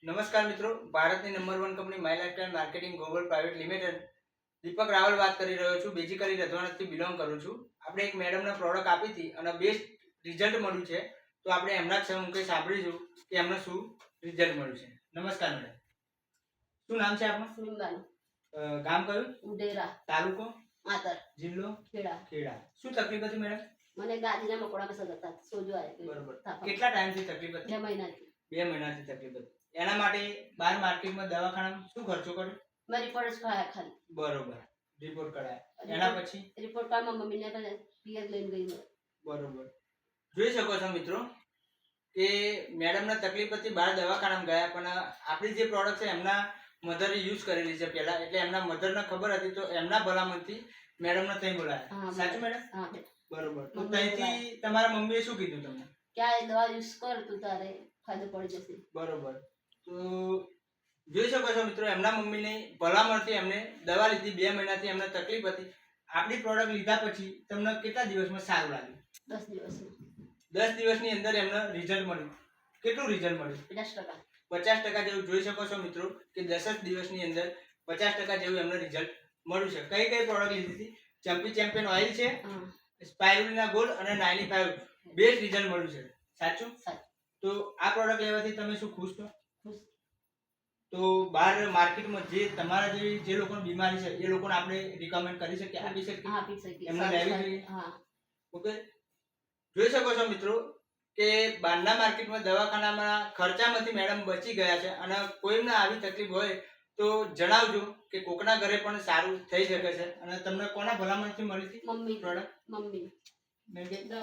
નમસ્કાર મિત્રો, ભારતની number 1 company my lifestyle marketing global private limited Deepak Raval વાત કરી રહ્યો છું. બેઝિકલી રધવાણથી બિલોંગ કરું છું. આપણે એક મેડમને પ્રોડક્ટ આપી હતી અને બેસ્ટ રિઝલ્ટ મળ્યું છે. તો આપણે એમના જ હું કંઈ સાંભળીશું કે એમને શું રિઝલ્ટ મળ્યું છે. નમસ્કાર મેડમ, શું નામ છે આપનું? સુંદરબેન. ગામ કયું? ઉડેરા. તાલુકો? માતર. જિલ્લો? ખેડા. ખેડા. શું તકલીફ હતી મેડમ? મને ગાદીના મકોડામાં સતત હતા, સોજો આવ્યો. બરોબર. કેટલા ટાઈમથી તકલીફ હતી? 2 મહિનાથી. 2 મહિનાથી તકલીફ હતી. એના માટે બહાર માર્કેટમાં દવાખાનામાં શું ખર્ચો કર્યો? મેં રિપોર્ટ ખાયા ખાલી. બરોબર, રિપોર્ટ કરાયા. એના પછી રિપોર્ટ પર મમ્મીને પણ પીએસ લઈને ગઈ. બરોબર. જોઈ શકો છો મિત્રો કે મેડમને તકલીફ હતી, બહાર દવાખાનામાં ગયા, પણ આપણી જે પ્રોડક્ટ છે એમના મધરે યુઝ કરેલી છે પહેલા, એટલે એમના મધરને ખબર હતી, તો એમના ભલામણથી મેડમને ત્યાં બોલાયા. સાચું મેડમ? હા. બરોબર. તો ત્યાંથી તમારા મમ્મીએ શું કીધું તમને? કે આ દવા યુઝ કર તું, તારે ફાયદો પડી જશે. બરોબર. તો જોઈ શકો છો મિત્રો, એમના મમ્મીની ભલામણથી એમને દવા લીધી. 2 મહિનાથી એમને તકલીફ હતી. આપણી પ્રોડક્ટ લીધા પછી તમને કેટલા દિવસમાં સારું લાગ્યું? 10 દિવસ. 10 દિવસની અંદર એમને રિઝલ્ટ મળ્યું. કેટલું રિઝલ્ટ મળ્યું? 50%. 50% જેવું. જોઈ શકો છો મિત્રો કે 10 જ દિવસની અંદર 50% જેવું એમને રિઝલ્ટ મળ્યું છે. કઈ કઈ પ્રોડક્ટ લીધી હતી? ચંપી ચેમ્પિયન ઓઇલ છે, સ્પાઇરુલિના ગોલ્ડ અને 95 બેસ્ટ રિઝલ્ટ મળ્યું છે. સાચું? તો આ પ્રોડક્ટ લેવાથી તમે શું ખુશ છો? ખુશ. તો બહાર માર્કેટમાં જે તમારા જે લોકોને બીમારી છે એ લોકોને આપણે રિકમેન્ડ કરી શકીએ, આપી શકીએ? હા, આપી શકીએ. એમને લેવી જોઈએ. હા. ઓકે. જોઈ શકો છો મિત્રો કે બહારના માર્કેટમાં દવાખાનામાં ખર્ચામાંથી મેડમ બચી ગયા છે. અને કોઈને આવી તકલીફ હોય તો જણાવજો કે કોકના ઘરે પણ સારું થઈ શકે છે. અને તમને કોના ભલામણથી મળી હતી મમ્મી. પ્રોડક્ટ? મમ્મી.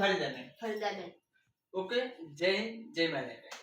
ફરીદાને. ફરીદાબેન. ઓકે. જય હિન્દ, જય માતા.